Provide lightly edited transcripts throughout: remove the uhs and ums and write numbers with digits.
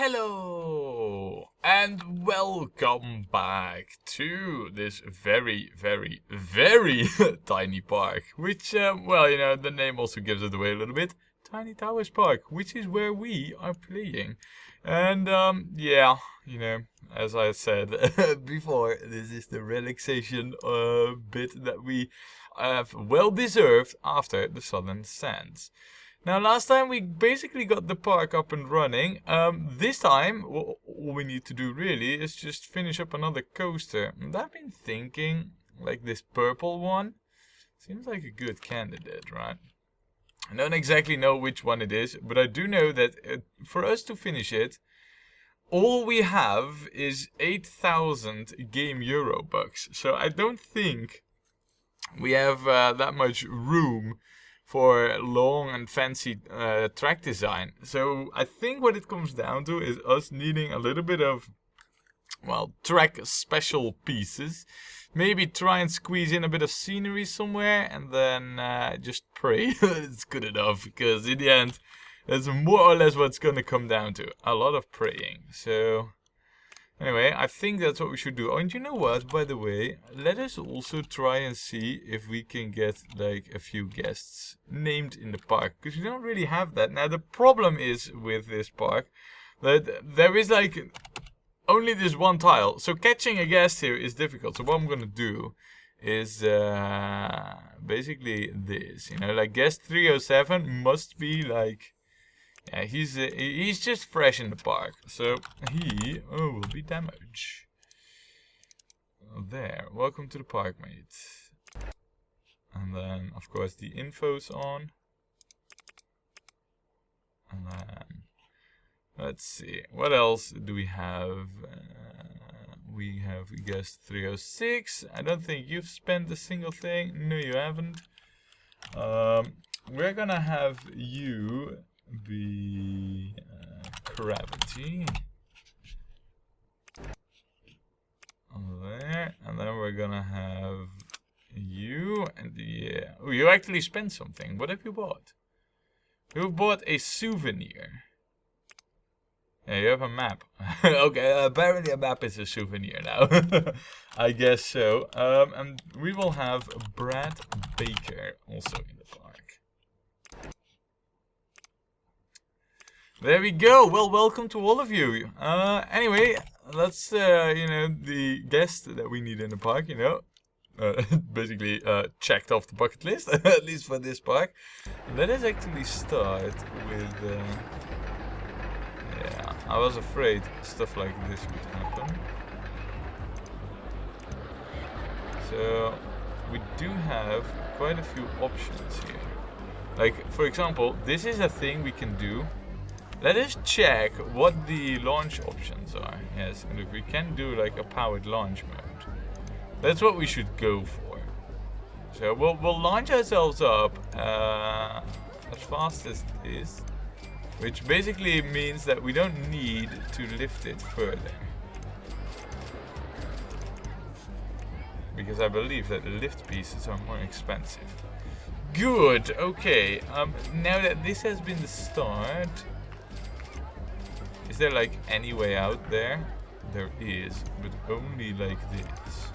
Hello and welcome back to this very tiny park, which the name also gives it away a little bit. Tiny Towers Park, which is where we are playing. And as I said before, this is the relaxation bit that we have well deserved after the Southern Sands. Now, last time we basically got the park up and running. This time, all we need to do really is just finish up another coaster. And I've been thinking, like this purple one, seems like a good candidate, right? I don't exactly know which one it is, but I do know that for us to finish it, all we have is 8,000 game Euro bucks. So I don't think we have that much room for long and fancy track design. So I think what it comes down to is us needing a little bit of, track special pieces. Maybe try and squeeze in a bit of scenery somewhere and then just pray it's good enough. Because in the end, that's more or less what's going to come down to. A lot of praying. So anyway, I think that's what we should do. Oh, and you know what, by the way, let us also try and see if we can get like a few guests named in the park. Because we don't really have that. Now, the problem is with this park that there is like only this one tile. So catching a guest here is difficult. So what I'm going to do is basically this. Like guest 307 must be like... Yeah, he's just fresh in the park, so he will be damaged. There, welcome to the park, mate. And then, of course, the info's on. And then, let's see, what else do we have? We have guest 306. I don't think you've spent a single thing. No, you haven't. We're gonna have you be gravity there, and then we're gonna have you, and oh, you actually spent something. What have you bought? You bought a souvenir. Yeah, you have a map. Okay, apparently a map is a souvenir now. I guess so. And we will have Brad Baker also in the park. There we go. Well, welcome to all of you. Anyway, let's, the guest that we need in the park, basically checked off the bucket list, at least for this park. Let us actually start with, yeah, I was afraid stuff like this would happen. So, we do have quite a few options here. Like, for example, this is a thing we can do. Let us check what the launch options are. Yes, look, we can do like a powered launch mode. That's what we should go for. So we'll launch ourselves up as fast as this, which basically means that we don't need to lift it further. Because I believe that the lift pieces are more expensive. Good, okay. Now that this has been the start, is there like any way out there? There is, but only like this.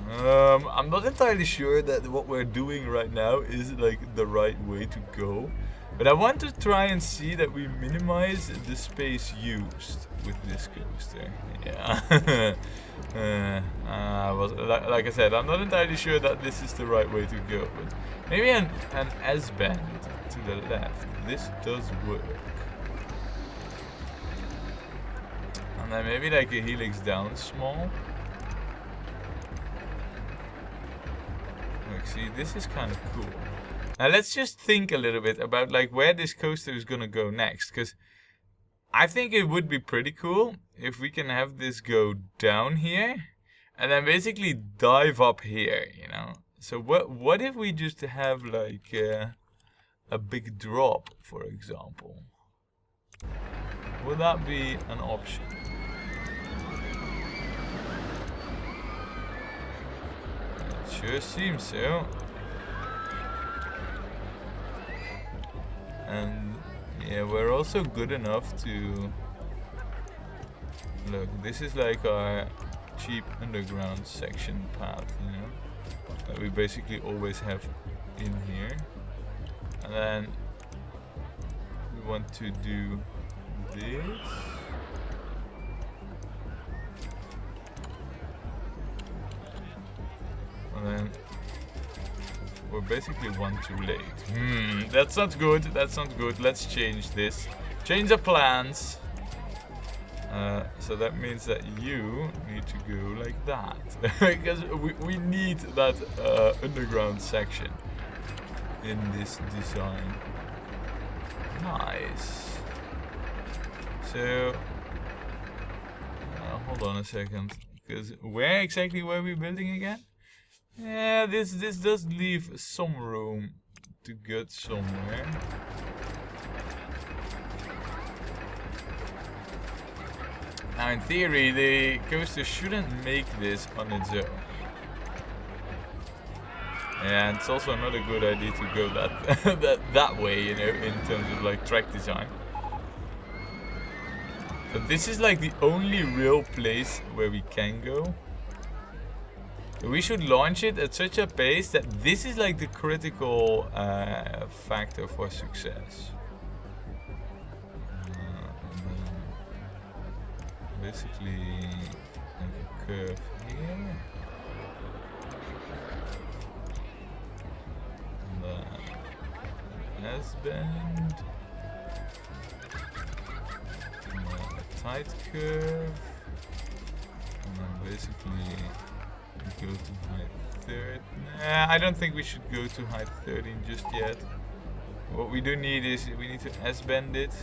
I'm not entirely sure that what we're doing right now is like the right way to go. But I want to try and see that we minimize the space used with this coaster. Yeah. Like I said, I'm not entirely sure that this is the right way to go. But maybe an S-bend to the left. This does work. And then maybe like a helix down small. Look, see, this is kind of cool. Now let's just think a little bit about like where this coaster is gonna go next, because I think it would be pretty cool if we can have this go down here and then basically dive up here, So what if we just have like a big drop, for example? Would that be an option? It sure seems so. And yeah, we're also good enough to... Look, this is like our cheap underground section path, you know? That we basically always have in here. And then we want to do this. And then we're basically one too late. That's not good. That's not good. Let's change this. Change the plans. So that means that you need to go like that. Because we need that underground section in this design. Nice. So, hold on a second. Because where exactly were we building again? Yeah, this does leave some room to get somewhere. Now, in theory, the coaster shouldn't make this on its own. And it's also not a good idea to go that way, you know, in terms of like track design. But this is like the only real place where we can go. We should launch it at such a pace that this is like the critical factor for success. Basically, like a curve here. And then S-bend. And then a tight curve. And then basically go to height 30. Nah, I don't think we should go to height 13 just yet. What we do need is we need to S-bend it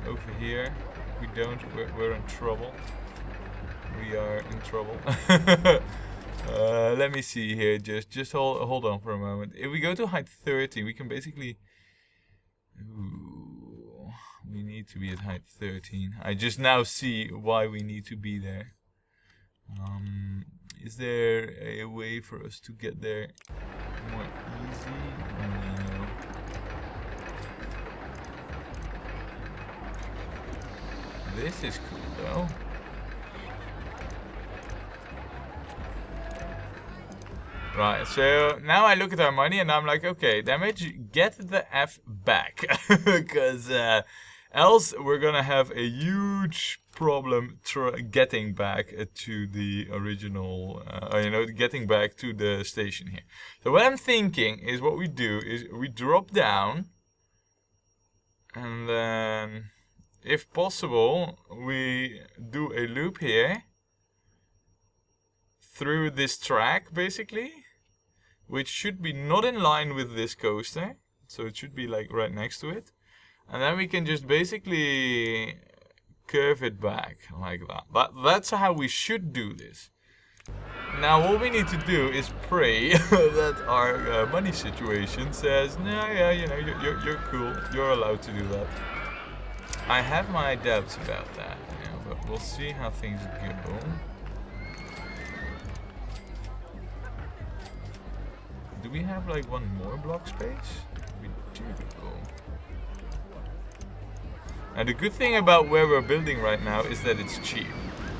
over here. If we don't, we're in trouble. We are in trouble. Let me see here. Just hold on for a moment. If we go to height 30, we can basically... Ooh, we need to be at height 13. I just now see why we need to be there. Is there a way for us to get there more easy? No. This is cool though. Right, so now I look at our money and I'm like, okay, damage, get the F back. Because else we're gonna have a huge problem getting back to the original, you know, getting back to the station here. So what I'm thinking is what we do is we drop down and then, if possible, we do a loop here through this track basically, which should be not in line with this coaster, so it should be like right next to it, and then we can just basically curve it back like that. That's how we should do this. Now what we need to do is pray that our money situation says, no, yeah, you know, you're cool, you're allowed to do that. I have my doubts about that, you know, but we'll see how things go. Do we have like one more block space? We do. And the good thing about where we're building right now is that it's cheap.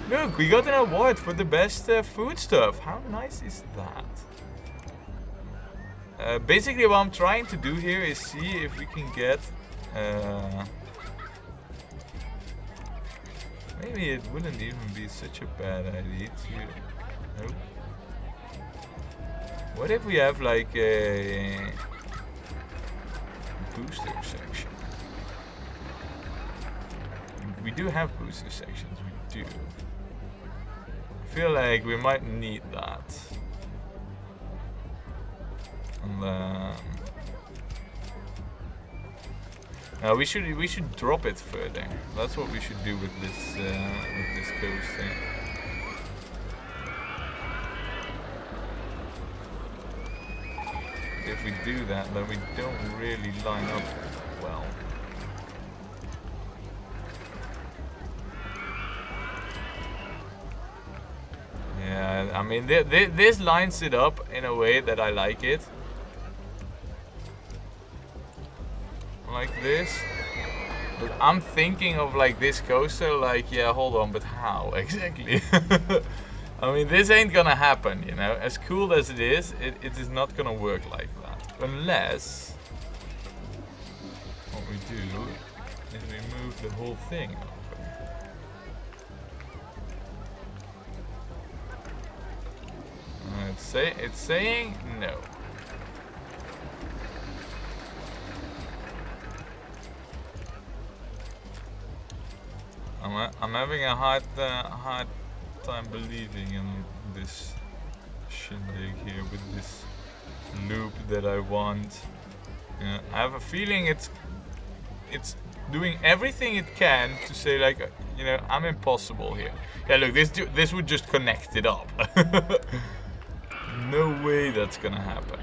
Look, we got an award for the best food stuff. How nice is that? Basically what I'm trying to do here is see if we can get... maybe it wouldn't even be such a bad idea to... Nope. What if we have like a booster section? We do have booster sections, we do. I feel like we might need that. And then... we should drop it further. That's what we should do with this coaster. If we do that, then we don't really line up well. Yeah, I mean, this lines it up in a way that I like it. like this. But I'm thinking of like this coaster, like, yeah, hold on, but how exactly? I mean, this ain't gonna happen, you know. As cool as it is is not gonna work like that. Unless what we do is we move the whole thing over. It's saying no. I'm having a hard time believing in this shindig here with this loop that I want. I have a feeling it's doing everything it can to say like, you know, I'm impossible here. Yeah, look, this would just connect it up. No way that's gonna happen.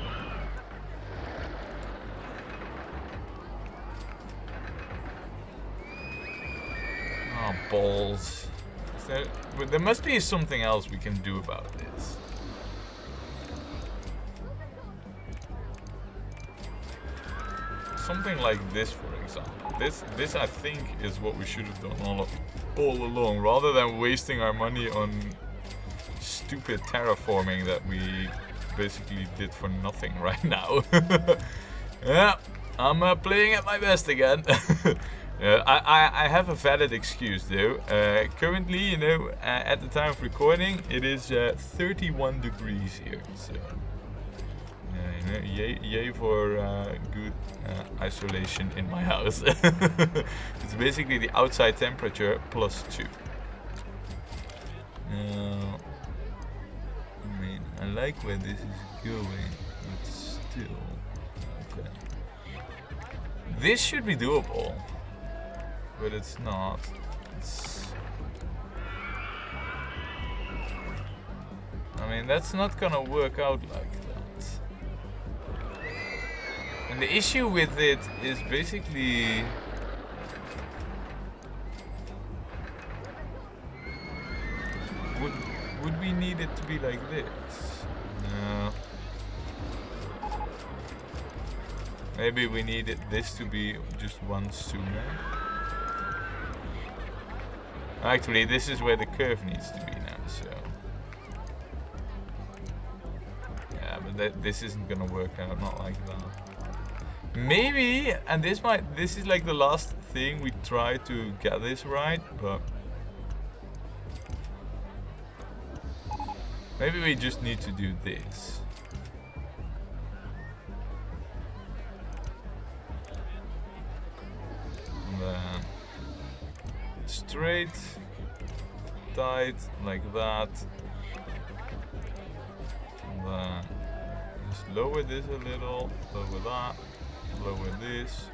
Oh, balls. But there must be something else we can do about this. Something like this, for example. This I think is what we should have done all along, rather than wasting our money on stupid terraforming that we basically did for nothing right now. Yeah, I'm playing at my best again. I have a valid excuse though. Currently, you know, at the time of recording, it is 31 degrees here. So, you know, yay for good isolation in my house. It's basically the outside temperature +2. Now, I mean, I like where this is going, but still, okay. This should be doable. But it's not. I mean, that's not gonna work out like that. And the issue with it is basically would we need it to be like this? No. Maybe we needed this to be just one sooner. Actually, this is where the curve needs to be now, so... Yeah, but this isn't gonna work out, not like that. Maybe, and this is like the last thing we try to get this right, but... Maybe we just need to do this. And then... straight, tight, like that. And then just lower this a little, lower that, lower this,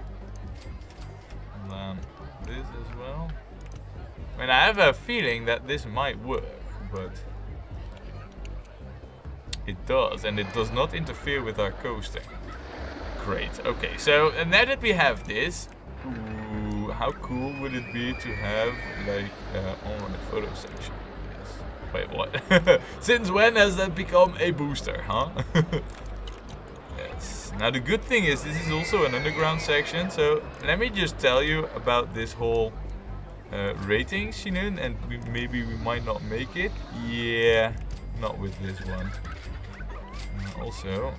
and then this as well. I mean, I have a feeling that this might work, but it does, and it does not interfere with our coasting. Great, okay, so now that we have this, ooh, how cool would it be to have like on the photo section? Yes. Wait, what? Since when has that become a booster, huh? Yes. Now the good thing is this is also an underground section, so let me just tell you about this whole ratings, you know, and maybe we might not make it. Yeah, not with this one. Also,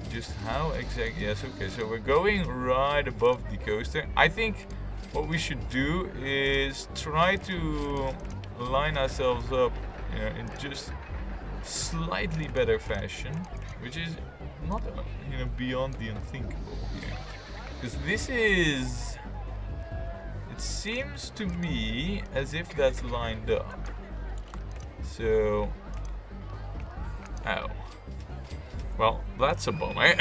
just how exactly? Yes, okay, so we're going right above the coaster. I think what we should do is try to line ourselves up, you know, in just slightly better fashion, which is not, you know, beyond the unthinkable here. Because this is, it seems to me as if that's lined up. So, ow. Well, that's a bummer.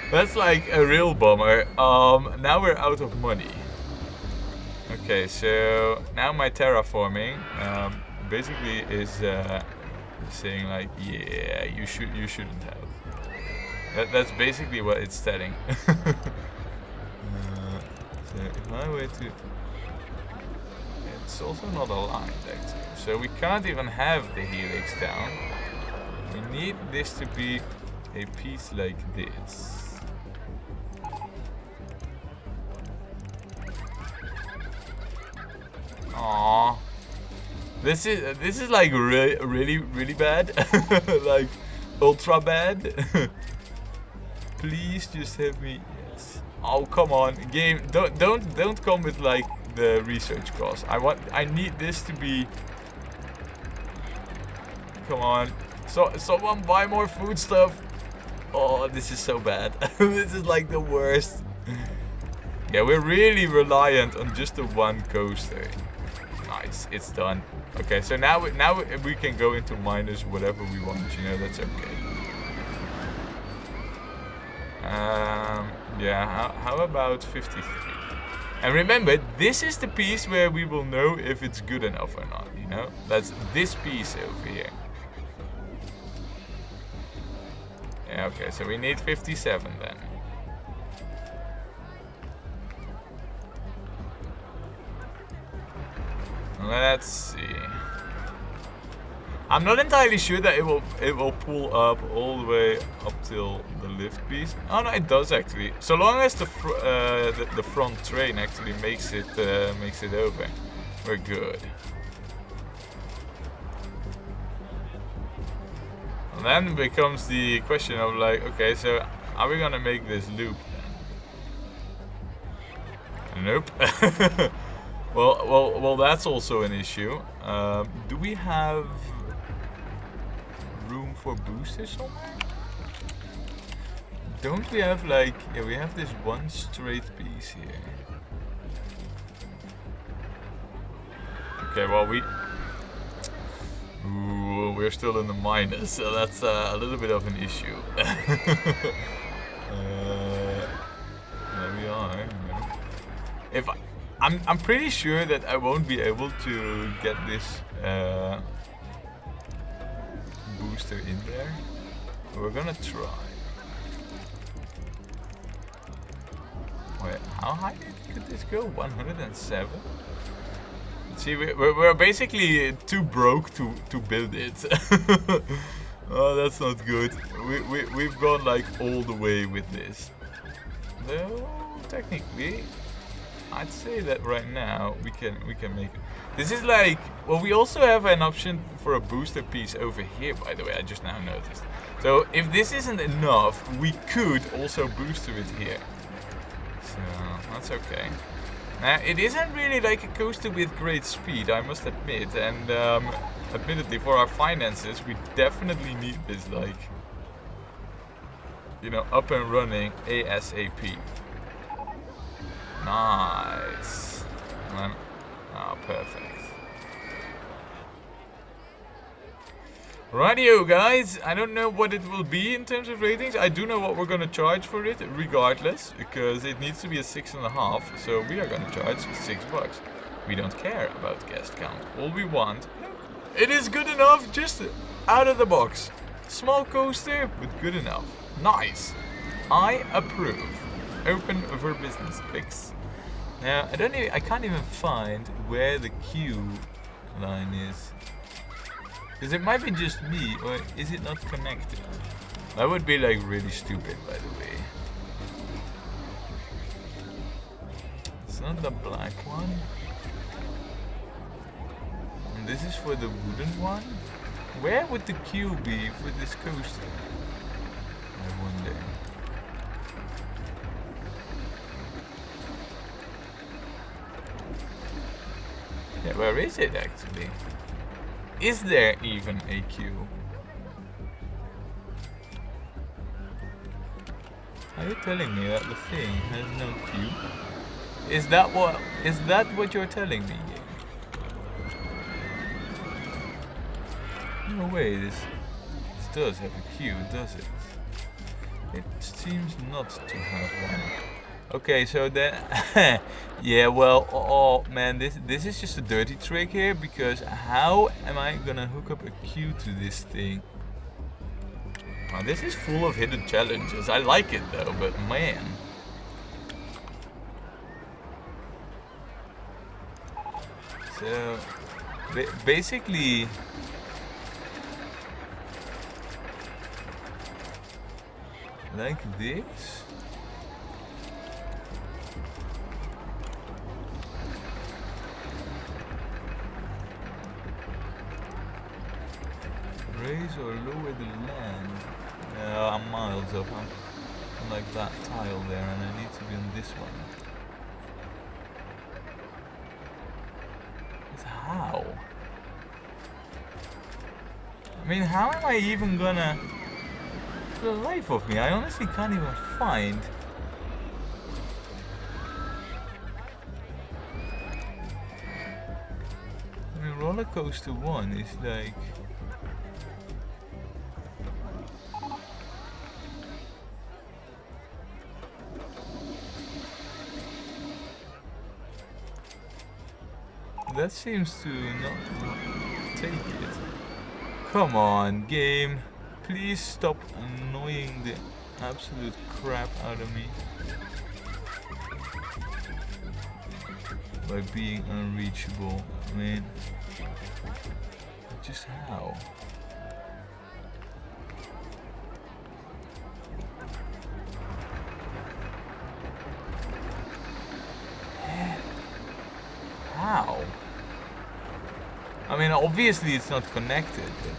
That's like a real bummer. Now we're out of money. Okay, so now my terraforming basically is saying like, yeah, you shouldn't have. That's basically what it's telling. So if I were to, it's also not aligned actually. So we can't even have the helix down. We need this to be a piece like this. Aww. This is like really bad. Like ultra bad. Please just have me. Yes. Oh, come on, game. Don't come with like the research cost. I need this to be. Come on. So someone buy more food stuff. Oh, this is so bad. This is like the worst. Yeah, we're really reliant on just the one coaster. Nice, it's done. Okay, so now we can go into minus whatever we want. You know, that's okay. Yeah. How about 53? And remember, this is the piece where we will know if it's good enough or not. You know, that's this piece over here. Yeah, okay, so we need 57 then. Let's see. I'm not entirely sure that it will pull up all the way up till the lift piece. Oh no, it does actually. So long as the front train actually makes it over, we're good. And then becomes the question of like, okay, so are we gonna make this loop then? Nope. Well, that's also an issue. Do we have room for boosters somewhere? Don't we have like, yeah, we have this one straight piece here. Okay, well we're still in the minus, so that's a little bit of an issue. There we are. If I'm pretty sure that I won't be able to get this booster in there. We're gonna try. Wait, how high could this go? 107? See, we're basically too broke to build it. Oh, that's not good. We've gone like all the way with this. No, technically, I'd say that right now we can make it. This is like, well, we also have an option for a booster piece over here, by the way. I just now noticed. So if this isn't enough, we could also booster it here. So that's okay. Now it isn't really like a coaster with great speed, I must admit, and admittedly for our finances, we definitely need this, like, you know, up and running ASAP. Nice. Ah, perfect. Rightio, guys. I don't know what it will be in terms of ratings. I do know what we're gonna charge for it, regardless, because it needs to be a 6.5. So we are gonna charge $6. We don't care about guest count. All we want, it is good enough, just out of the box. Small coaster, but good enough. Nice. I approve. Open for business picks. Now I can't even find where the queue line is. Because it might be just me, or is it not connected? That would be like really stupid, by the way. It's not the black one. And this is for the wooden one. Where would the queue be for this coaster? I wonder. Yeah, where is it actually? Is there even a queue? Are you telling me that the thing has no queue? Is that what you're telling me? No way, this does have a queue, does it? It seems not to have one. Okay, so then, yeah, well, oh man, this is just a dirty trick here, because how am I gonna hook up a queue to this thing? Oh, this is full of hidden challenges. I like it though, but man. So, basically, Like this? Raise or lower the land? No, I'm miles up. I'm like that tile there, and I need to be on this one. But how? I mean, how am I even gonna... For the life of me, I honestly can't even find... I mean, Rollercoaster 1 is like... That seems to not take it. Come on, game. Please stop annoying the absolute crap out of me by being unreachable. I mean, just how? How? I mean, obviously it's not connected, but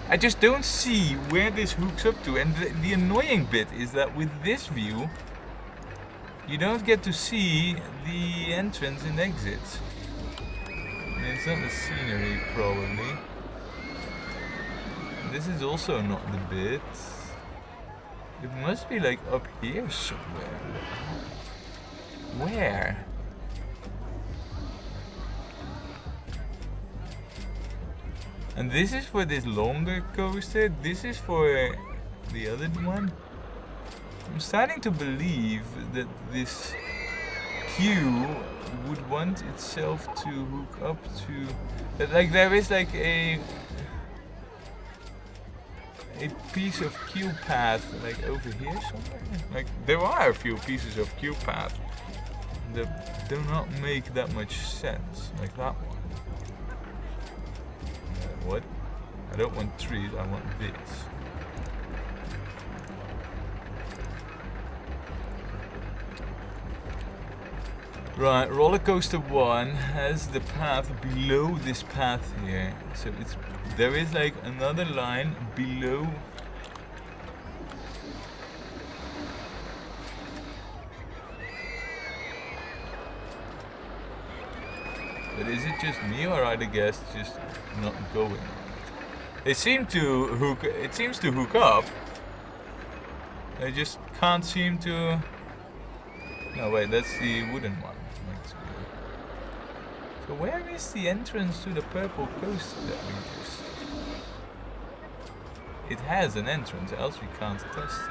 I just don't see where this hooks up to. And the annoying bit is that with this view, you don't get to see the entrance and exits. I mean, it's not the scenery, probably. This is also not the bit. It must be like up here somewhere. Where? And this is for this longer coaster, this is for the other one. I'm starting to believe that this queue would want itself to hook up to... That, like, there is like a piece of queue path like over here somewhere. Like, there are a few pieces of queue path that do not make that much sense, like that one. What? I don't want trees, I want this. Right, Rollercoaster 1 has the path below this path here. So there is like another line below. But is it just me, or are the guests just not going on it? They seem to hook. It seems to hook up. They just can't seem to. No, wait, that's the wooden one. So where is the entrance to the purple coaster that we just... It has an entrance, else we can't test it.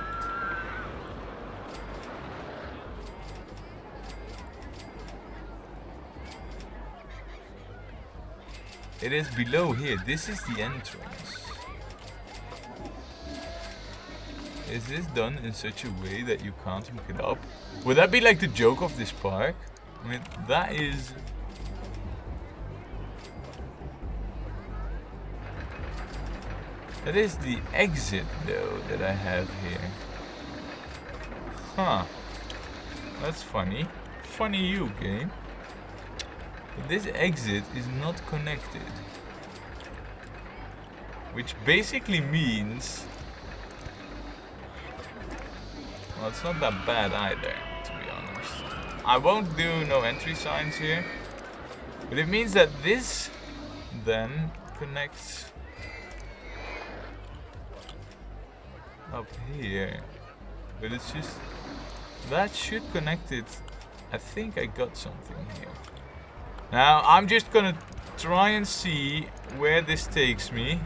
It is below here. This is the entrance. Is this done in such a way that you can't hook it up? Would that be like the joke of this park? I mean, that is... That is the exit, though, that I have here. Huh. That's funny. Funny you, game. But this exit is not connected. Which basically means... Well, it's not that bad either, to be honest. I won't do no entry signs here. But it means that this then connects up here. But it's just... That should connect it. I think I got something here. Now, I'm just gonna try and see where this takes me.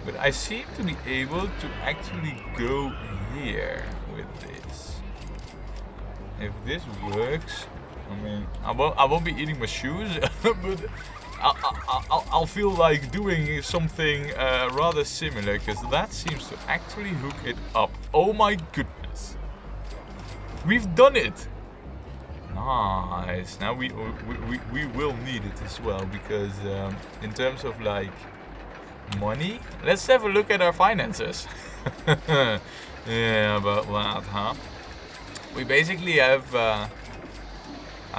But I seem to be able to actually go here with this. If this works, I mean, I won't be eating my shoes, but I'll feel like doing something rather similar, because that seems to actually hook it up. Oh my goodness. We've done it. Nice. Now we will need it as well, because in terms of like money, let's have a look at our finances. Yeah, about that, huh? We basically have, I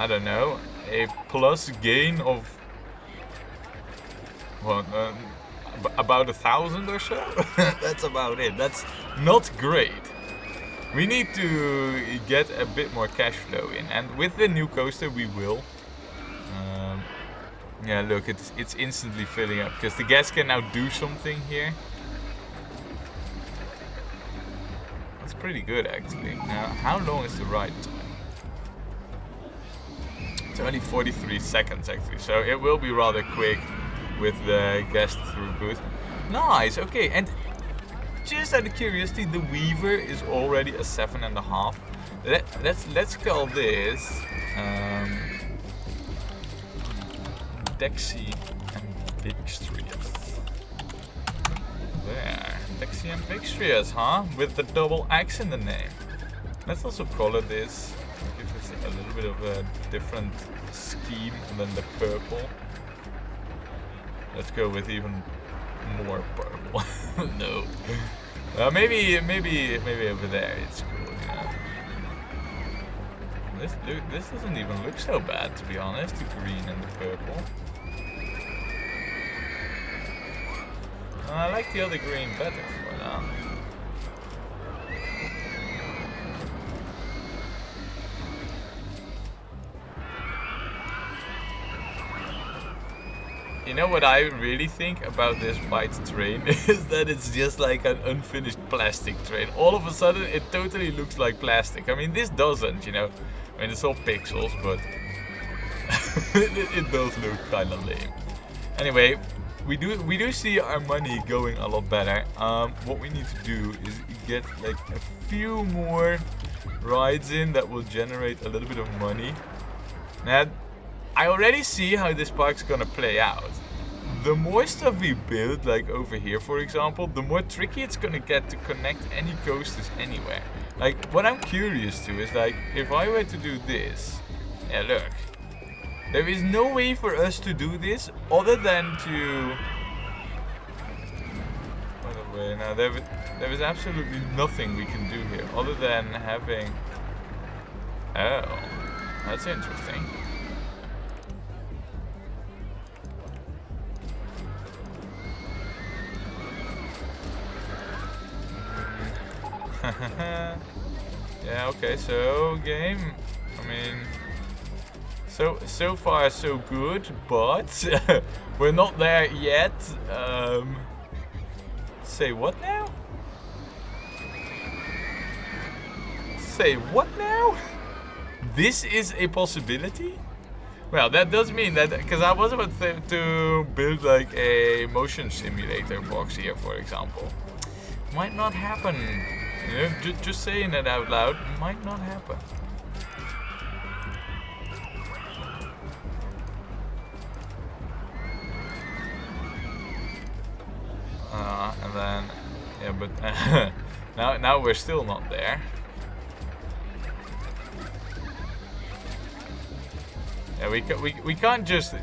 don't know, a plus gain of what, about 1,000 or so. That's about it. That's not great. We need to get a bit more cash flow in, and with the new coaster we will. Yeah, look, it's instantly filling up because the gas can now do something here. That's pretty good actually. Now, how long is the ride time? It's only 43 seconds actually, so it will be rather quick with the gas throughput. Nice, okay, and just out of curiosity, the Weaver is already a 7.5. Let's call this Dexy and Bigstrious. There, Dexy and Bigstrious, huh? With the double X in the name. Let's also color this. Give it a little bit of a different scheme than the purple. Let's go with even more purple. No. Maybe over there it's cool. Yeah. This doesn't even look so bad, to be honest. The green and the purple. I like the other green better for now. You know what I really think about this white train is that it's just like an unfinished plastic train. All of a sudden it totally looks like plastic. I mean, this doesn't, you know. I mean, it's all pixels, but it does look kind of lame. Anyway, we do see our money going a lot better. What we need to do is get like a few more rides in that will generate a little bit of money. Now, I already see how this park's gonna play out. The more stuff we build, like over here for example, the more tricky it's gonna get to connect any coasters anywhere. Like, what I'm curious to is like, if I were to do this, yeah look, there is no way for us to do this other than to... By the way, now there is absolutely nothing we can do here other than having... Oh, that's interesting. Yeah, okay, so game, I mean, so far so good, but we're not there yet. Say what now? Say what now? This is a possibility? Well, that does mean that, because I was about to build like a motion simulator box here, for example. Might not happen. You know, just saying it out loud might not happen. And then, yeah, but now we're still not there. Yeah, we can't just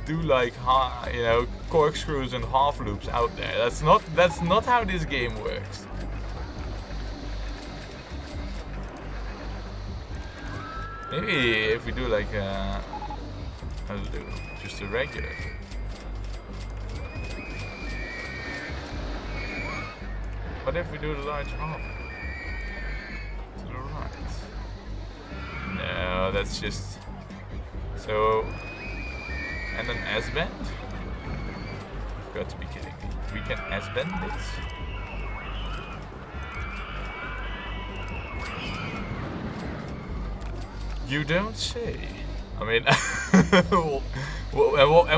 do like you know, corkscrews and half loops out there. That's not how this game works. Maybe if we do like just a regular. What if we do the large half? To the right. No, that's just so. And an S-bend? You've got to be kidding me. We can S-bend this? You don't say. I mean, and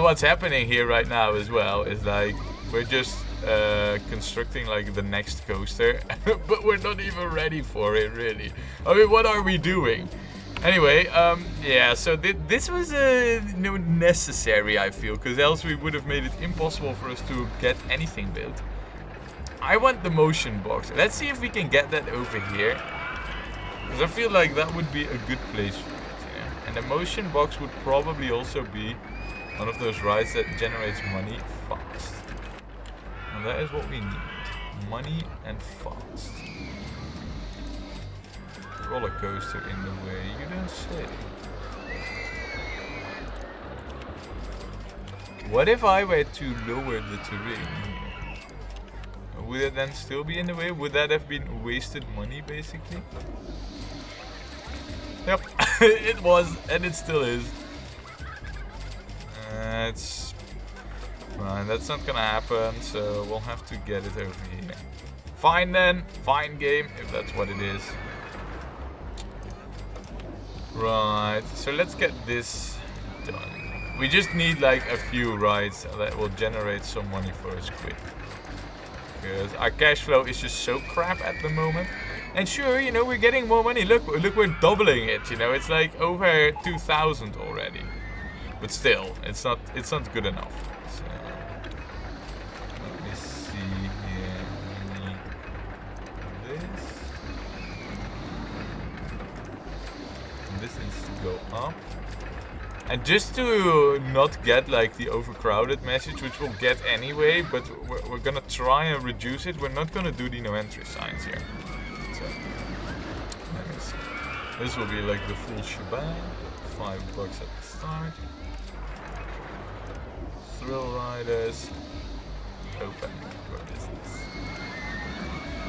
what's happening here right now as well is like we're just constructing like the next coaster, but we're not even ready for it really. I mean, what are we doing? Anyway, yeah. So this was necessary, I feel, because else we would have made it impossible for us to get anything built. I want the motion box. Let's see if we can get that over here. Because I feel like that would be a good place for it, you know? And the motion box would probably also be one of those rides that generates money fast. And that is what we need. money and fast. Roller coaster in the way, you don't say. What if I were to lower the terrain here? Would it then still be in the way? Would that have been wasted money, basically? Yep, it was, and it still is. It's fine, that's not gonna happen, so we'll have to get it over here. Fine then, fine game, if that's what it is. Right, so let's get this done. We just need like a few rides that will generate some money for us quick. Because our cash flow is just so crap at the moment. And sure, you know, we're getting more money. Look, we're doubling it, you know. It's like over 2,000 already. But still, it's not good enough. So, let me see here. We need this. And this needs to go up. And just to not get like the overcrowded message, which we'll get anyway, but we're gonna try and reduce it. We're not gonna do the no entry signs here. So, let me see. This will be like the full shebang. $5 at the start. Thrill riders. Open. What is this?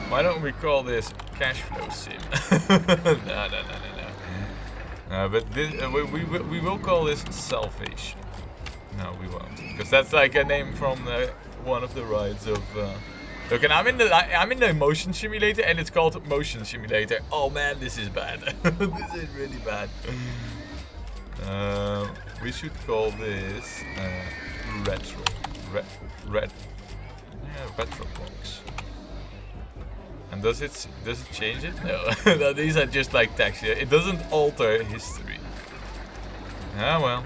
Why don't we call this cash flow sim? No. But this, we will call this salvation. No, we won't, because that's like a name from one of the rides of. Look, and I'm in the motion simulator, and it's called motion simulator. Oh man, this is bad. This is really bad. We should call this retro box. And does it change it? No. No, these are just like text. It doesn't alter history. Ah well,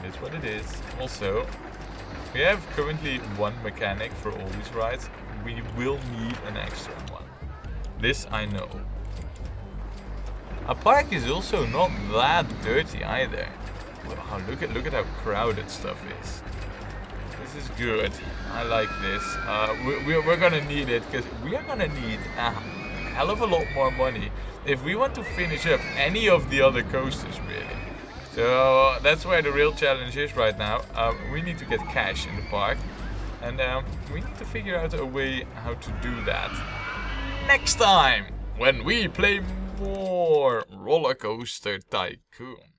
it's what it is. Also, we have currently one mechanic for all these rides. We will need an extra one. This I know. Our park is also not that dirty either. Wow, look at how crowded stuff is. This is good. I like this. We're gonna need it, because we are gonna need a hell of a lot more money if we want to finish up any of the other coasters, really. So that's where the real challenge is right now. We need to get cash in the park, and we need to figure out a way how to do that next time when we play more Rollercoaster Tycoon.